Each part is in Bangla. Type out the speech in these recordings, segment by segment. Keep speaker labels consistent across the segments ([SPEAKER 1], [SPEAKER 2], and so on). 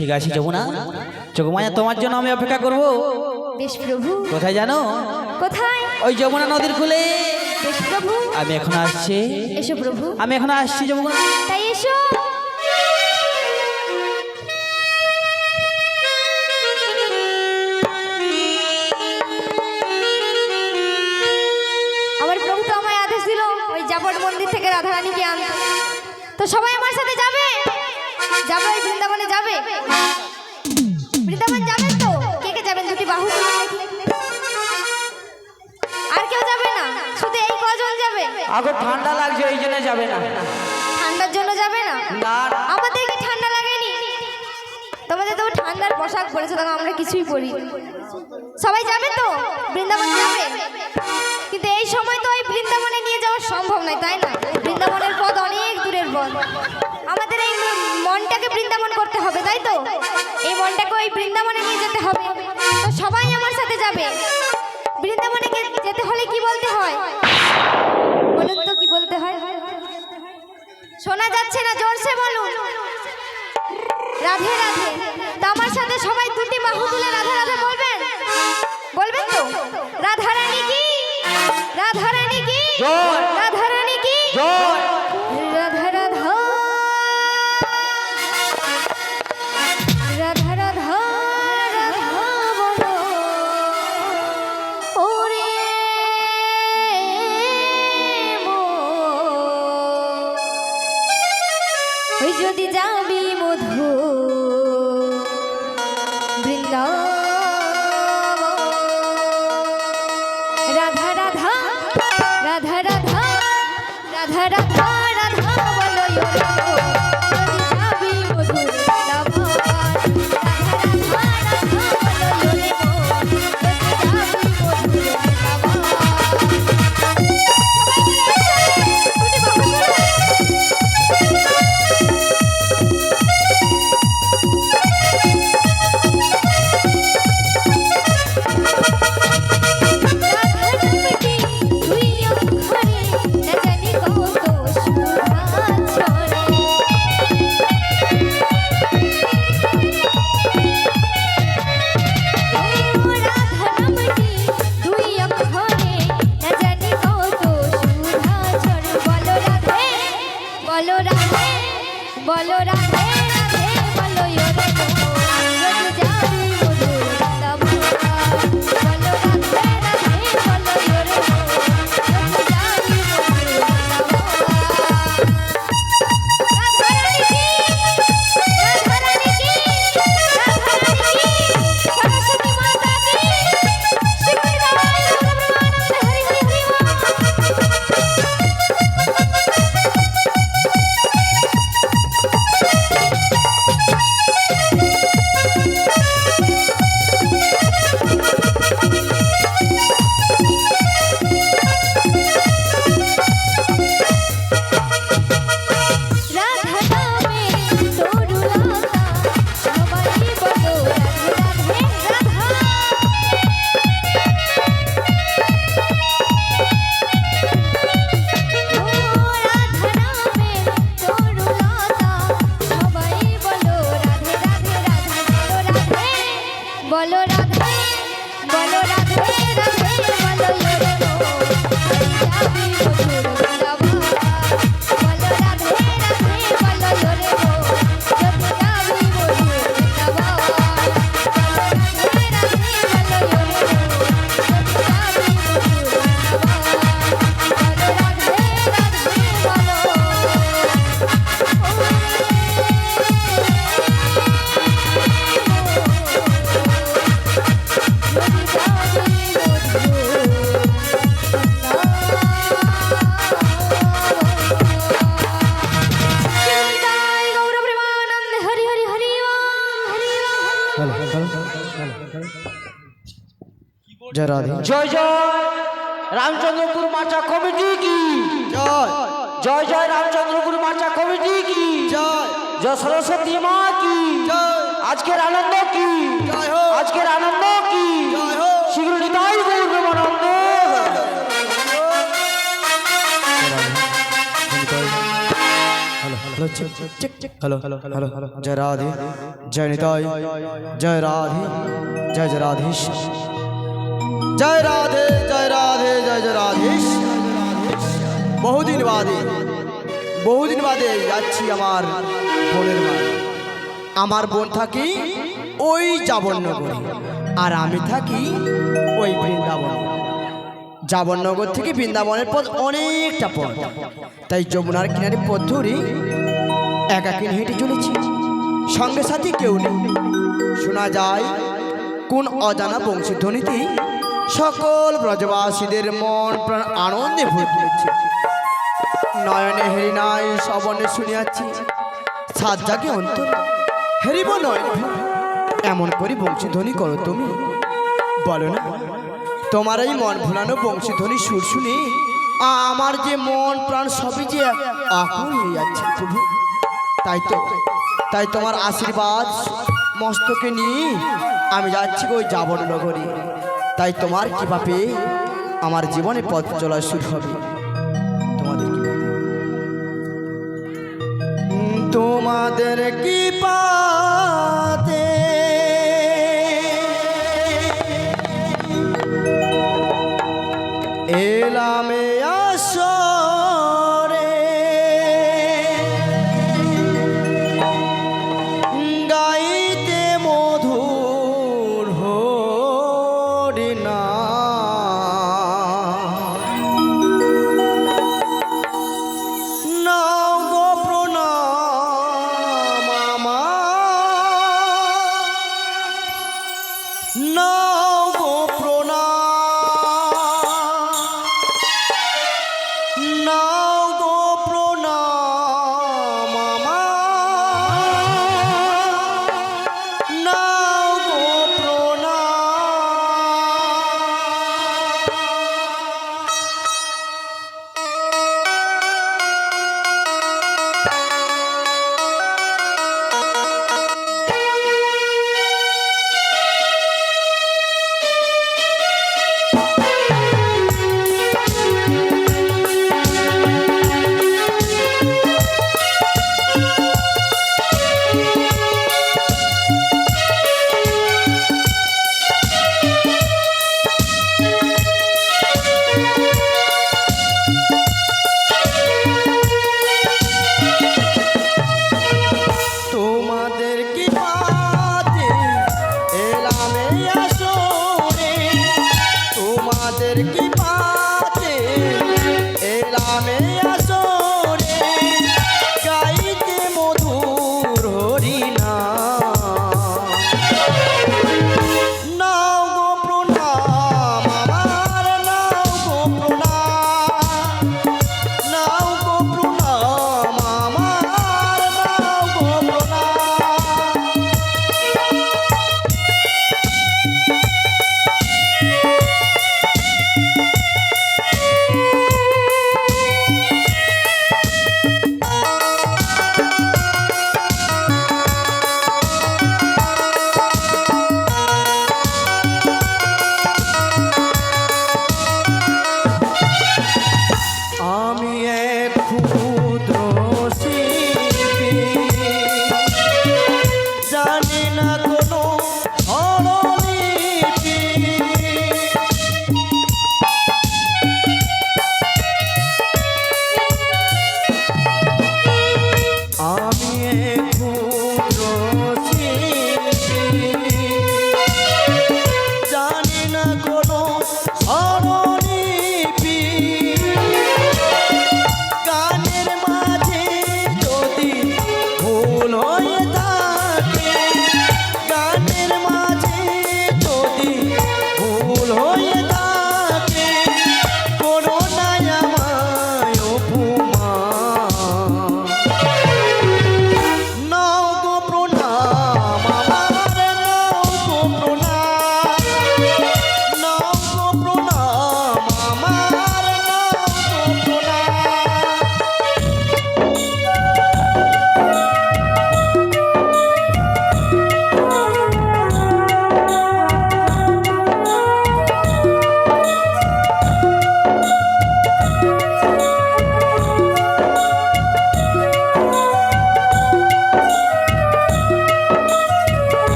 [SPEAKER 1] ঠিক আছে যমুনা, যোগমায়া তোমার জন্য আমি অপেক্ষা করব।
[SPEAKER 2] বেশ প্রভু।
[SPEAKER 1] কোথায় জানো?
[SPEAKER 2] কোথায়?
[SPEAKER 1] ওই যমুনা নদীর কূলে।
[SPEAKER 2] বেশ প্রভু।
[SPEAKER 1] আমি এখন আসছি।
[SPEAKER 2] এসো প্রভু।
[SPEAKER 1] আমি এখন আসছি যমুনা।
[SPEAKER 2] তাই এসো। আমার প্রভু তো আমায় আদেশ দিল ওই জাবট মন্দির থেকে রাধারানীকে আনতে। তো সবাই আমার সাথে যাবে, যাবে ওই বৃন্দাবনে যাবে। বৃন্দাবন যাবেন তো? কে কে যাবেন? দুটি বাহু তুলে দেখি। আর কেউ যাবে না? শুধু এই কজন যাবে?
[SPEAKER 1] আগো ঠান্ডা লাগছে এই জন্য যাবে না।
[SPEAKER 2] ঠান্ডার জন্য যাবে না?
[SPEAKER 1] না
[SPEAKER 2] আমাদের কি ঠান্ডা লাগেনি? তোমাদের তো ঠান্ডার পোশাক পরেছো, তখন আমরা কিছুই পরি। সবাই যাবে তো? বৃন্দাবন যাবে? কিন্তু এই সময় তো ওই বৃন্দাবনে নিয়ে যাওয়া সম্ভব নয়, তাই না? বৃন্দাবনের পথ অনেক দূরের পথ। আমাদের এই মনটাকে বৃন্দাবন করতে হবে, তাই তো? এই মনটাকে ওই বৃন্দাবনে নিয়ে যেতে হবে। তো সবাই আমার সাথে যাবে। বৃন্দাবনে যেতে হলে কি বলতে হয় বলুন তো? কি বলতে হয়? শোনা যাচ্ছে না, জোরসে বলুন। রাধে রাধে। তো আমার সাথে সবাই দুটি বাহু তুলে রাধে রাধে বলবেন? বলবেন তো? রাধা রানী কি, রাধা রানী কি, রাধা রানী কি, রাধা রাধা, রাধা রাধা, রাধা বলো ওরে ওই যদি যাবি মধু বৃন্দাবন। রাধা রাধা, রাধা রাধা, রাধা রাধা, রাধা বলো যদি যাবি মধু বৃন্দাবন। রাধা রাধা, রাধা বলো যদি যাবি মধু বৃন্দাবন। বলো রাধে, বলো রাধে রাধে, বলো ইয়োরে যদি যাবি মধু বৃন্দাবন। বলো রাধে রাধে, বলো ইয়োরে যদি যাবি মধু বৃন্দাবন। রাধা রানী কি, রাধা রানী কি, রাধা রানী কি, সরস্বতী মাতা কি, শ্রী গুরুদেব ব্রহ্মানন্দ হরি হরি হরি বল। রাধা নামে তরুলতা সবাই বলো রাধে রাধে, রাধা। ও রাধা নামে তরুলতা সবাই বলো রাধে রাধে, রাধা বলো রাধে, বলো রাধে, বলো রাধে রাধে, বলো ইয়োরে যাবি মধুর বৃন্দাবন। বলো রাধে রাধে, বলো ইয়োরে যদি যাবি মধুর বৃন্দাবন। বলো রাধে রাধে, বলো ইয়োরে যদি যাবি মধুর বৃন্দাবন। বলো রাধে রাধে, বলো
[SPEAKER 1] जय राधे। जय जय रामचंद्रपुर माचा कमिटी की जय। जय जय रामचंद्रपुर माचा कमिटी की जय। जय सरस्वती माँ की जय। आज के आनंद की जय हो, आज के आनंद की जय हो। शीघ्र निताई गौर प्रेमानंद। Hello hello
[SPEAKER 3] hello check check check hello hello hello hello জয় রাধে জয় নিতাই জয় রাধে জয় জয় রাধেশ জয় রাধে জয় রাধে জয় জয় রাধেশ বহুদিন বাদে যাচ্ছি আমার বোনের বাড়ি। আমার বোন থাকি ওই জাবরনগরে আর আমি থাকি ওই বৃন্দাবন। জাবরনগর থেকে বৃন্দাবনের পথ অনেকটা পথ, তাই যমুনার কিনারে পথ ধরে একাকী হেঁটে চলেছি, সঙ্গে সাথে কেউ নেই। শোনা যায় কোন অজানা বংশধ্বনিতে সকল ব্রজবাসীদের মন প্রাণ আনন্দে ভরে তুলেছে। নয়নে হেরি নাই শ্রবণে শুনিয়াছি, সাত জাগে অন্তর হেরিব নয়। এমন করে বংশধ্বনি করো তুমি, বলো না তোমার এই মন ভুলানো বংশধ্বনি সুর শুনে আমার যে মন প্রাণ সবই যে আকুল হয়ে যাচ্ছে প্রভু। তাই তোমার আশীর্বাদ মস্তকে নিয়ে আমি যাচ্ছি ওই জাবরনগরে। তাই তোমার কৃপা পেয়ে আমার জীবনে পথ চলা শুরু হবে। তোমাদের কৃপাতে এলামে আসরে গাইতে মধুর হরিনা নাও গো প্রণাম আমার, নাও গো প্রণাম, নাও গো প্রণাম আমার, নাও গো প্রণাম।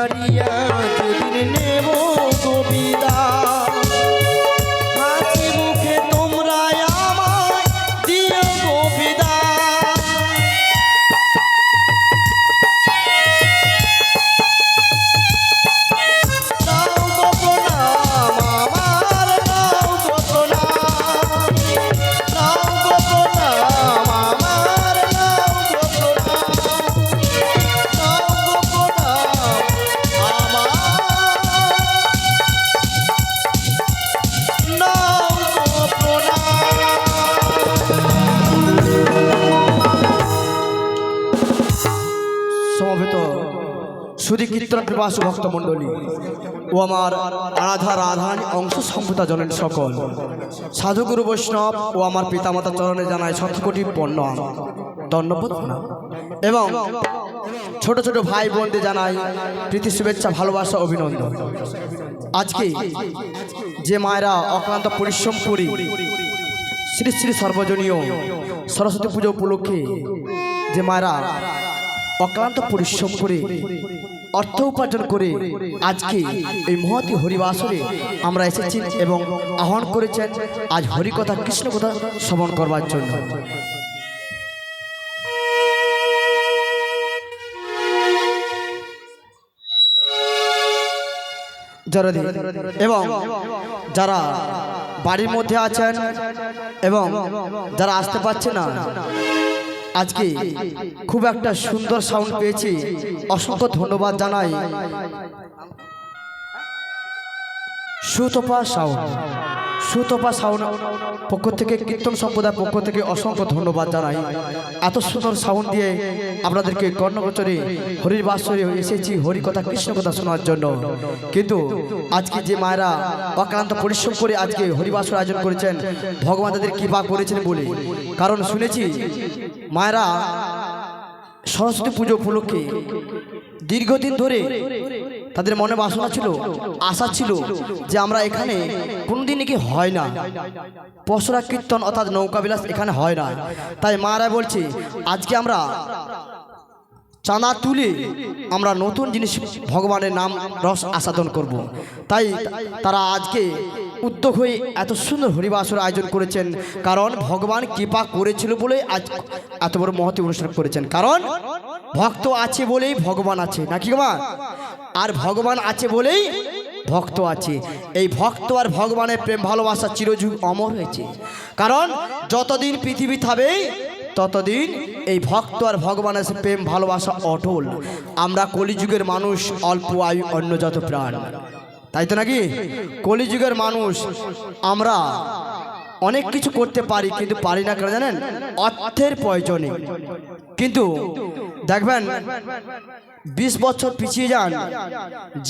[SPEAKER 3] ছাড়িয়া যেদিন নেব কবিতা হাসি মুখে তোমরা আমায় দিও কবিতা নাও গো প্রণাম আমার নাও গো প্রণাম নাও গো প্রণাম আমার নাও গো প্রণাম নাও গো প্রণাম আমার নাও গো প্রণাম। সমবেত সুধী কীর্তন প্রবাস ভক্ত মণ্ডলী ও আমার আরাধা রাধান অংশ সম্ভূতা জনেন সকল সাধুগুরু বৈষ্ণব ও আমার পিতামাতা চরণে জানায় শতকোটি প্রণাম ধন্যবাদ এবং ছোট ছোট ভাই বোনদের জানাই প্রীতি শুভেচ্ছা ভালোবাসা অভিনন্দন। আজকে যে মায়েরা অক্লান্ত পরিশ্রম করে শ্রী শ্রী সর্বজনীয় সরস্বতী পুজো উপলক্ষে যে মায়েরা অক্লান্ত পরিশ্রম করে অর্থ উপার্জন করে আজকে এই মহতী হরিবাসরে আমরা এসেছি এবং আহ্বান করেছেন আজ হরিকথা কৃষ্ণ কথা শ্রবণ করবার জন্য। এবং যারা বাড়ির মধ্যে আছেন এবং যারা আসতে পারছে না আজকে খুব একটা সুন্দর সাউন্ড পেয়েছি অসংখ্য ধন্যবাদ জানাই সুতপা সাউন্ড পক্ষ থেকে কীর্তন সম্প্রদায়ের পক্ষ থেকে অসংখ্য ধন্যবাদ জানাই এত সুন্দর সাউন্ড দিয়ে আপনাদেরকে কর্ণগোচরে হরির বাসরে এসেছি হরিকথা কৃষ্ণ কথা শোনার জন্য। কিন্তু আজকে যে মায়েরা অক্লান্ত পরিশ্রম করে আজকে হরিবাসর আয়োজন করেছেন ভগবান তাদের কৃপা করেছেন বলে, কারণ শুনেছি মায়েরা সরস্বতী পুজো উপলক্ষে দীর্ঘদিন ধরে তাদের মনে বাসনা ছিল, আশা ছিল যে আমরা এখানে কোনদিন নাকি হয় না পসরা কীর্তন অর্থাৎ নৌকাবিলাস এখানে হয় না, তাই মারা বলছে আজকে আমরা চাঁদা তুলে আমরা নতুন জিনিস ভগবানের নাম রস আস্বাদন করব। তাই তারা আজকে উদ্যোগ হয়ে এত সুন্দর হরিবাসর আয়োজন করেছেন, কারণ ভগবান কৃপা করেছিল বলে আজ এত বড় মহতী অনুষ্ঠান করেছেন। কারণ ভক্ত আছে বলেই ভগবান আছে নাকি মা, আর ভগবান আছে বলেই ভক্ত আছে। এই ভক্ত আর ভগবানের প্রেম ভালোবাসা চিরযুগ অমর হয়েছে, কারণ যতদিন পৃথিবী থাকবে ততদিন এই ভক্ত আর ভগবানের প্রেম ভালোবাসা অটল। আমরা কলিযুগের মানুষ, অল্প আয়ু অন্য যত প্রাণ, তাই তো নাকি? কলিযুগের মানুষ আমরা অনেক কিছু করতে পারি কিন্তু পারি না কেন জানেন? অর্থের প্রয়োজনে। কিন্তু দেখবেন 20 বছর পিছিয়ে যান,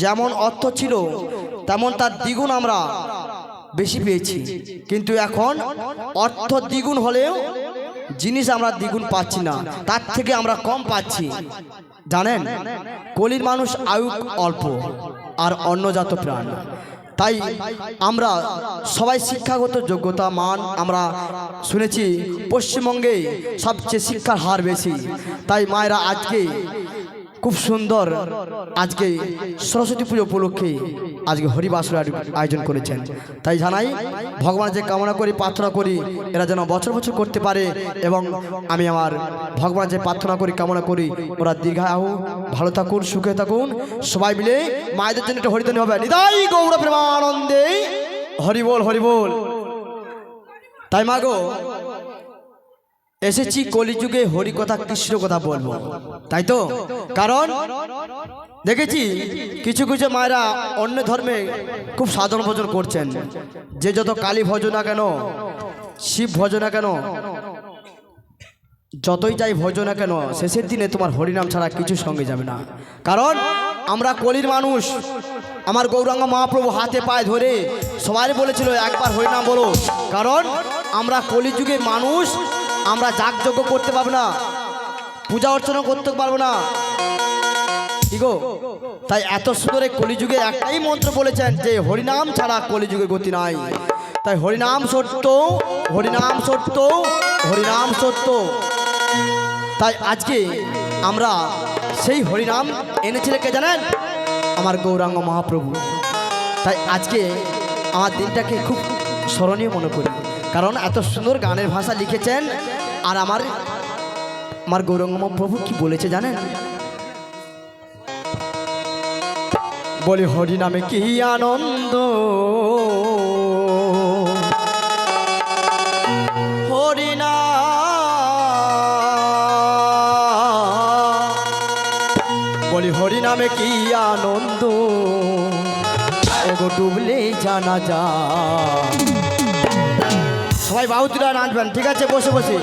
[SPEAKER 3] যেমন অর্থ ছিল তেমন তার দ্বিগুণ আমরা বেশি পেয়েছি, কিন্তু এখন অর্থ দ্বিগুণ হলেও জিনিস আমরা দ্বিগুণ পাচ্ছি না, তার থেকে আমরা কম পাচ্ছি। জানেন কলির মানুষ আয়ু অল্প আর অন্নজাত প্রাণ, তাই আমরা সবাই শিক্ষাগত যোগ্যতা মান আমরা শুনেছি পশ্চিমবঙ্গে সবচেয়ে শিক্ষার হার বেশি। তাই মায়েরা আজকে খুব সুন্দর আজকে সরস্বতী পুজো উপলক্ষে আজকে হরিবাসর আয়োজন করেছেন। তাই জানাই ভগবানের যে কামনা করি প্রার্থনা করি এরা যেন বছর বছর করতে পারে, এবং আমি আমার ভগবান যে প্রার্থনা করি কামনা করি ওরা দীর্ঘায়ু ভালো থাকুন, সুখে থাকুন। সবাই মিলে মায়েদের জন্য একটা হরিধ্বনি হবে, নিতাই গৌর প্রেমানন্দে হরি বল হরি বল। তাই মা গো এসেছি কলিযুগে হরি কথা কৃষ্ণ কথা বলবো, তাই তো? কারণ দেখেছি কিছু কিছু মায়েরা অন্য ধর্মে খুব সাধন ভজন করছেন, যে যত কালী ভজন না কেন, শিব ভজন না কেন, যতই যাই ভজন না কেন, শেষের দিনে তোমার হরিনাম ছাড়া কিছু সঙ্গে যাবে না। কারণ আমরা কলির মানুষ। আমার গৌরাঙ্গ মহাপ্রভু হাতে পায়ে ধরে সবাই বলেছিল একবার হরিনাম বলো, কারণ আমরা কলিযুগের মানুষ, আমরা যাগযজ্ঞ করতে পারবো না, পূজা অর্চনা করতে পারবো না, গো। তাই এত সুন্দর কলিযুগে একটাই মন্ত্র বলেছেন যে হরিনাম ছাড়া কলিযুগে গতি নাই। তাই হরিনাম সত্য, হরিনাম সত্য, হরিনাম সত্য। তাই আজকে আমরা সেই হরিনাম এনেছিলে কে জানেন? আমার গৌরাঙ্গ মহাপ্রভু। তাই আজকে আমার দিনটাকে খুব স্মরণীয় মনে করি, কারণ এত সুন্দর গানের ভাষা লিখেছেন। আর আমার গৌরাঙ্গ মহাপ্রভু কি বলেছে জানেন? বলি হরি নামে কি আনন্দ, হরি না বলি হরি নামে কি আনন্দ, ওগো ডুবলে জানা যা। সবাই বাহুতুরা নাচবেন, ঠিক আছে? বসে বসে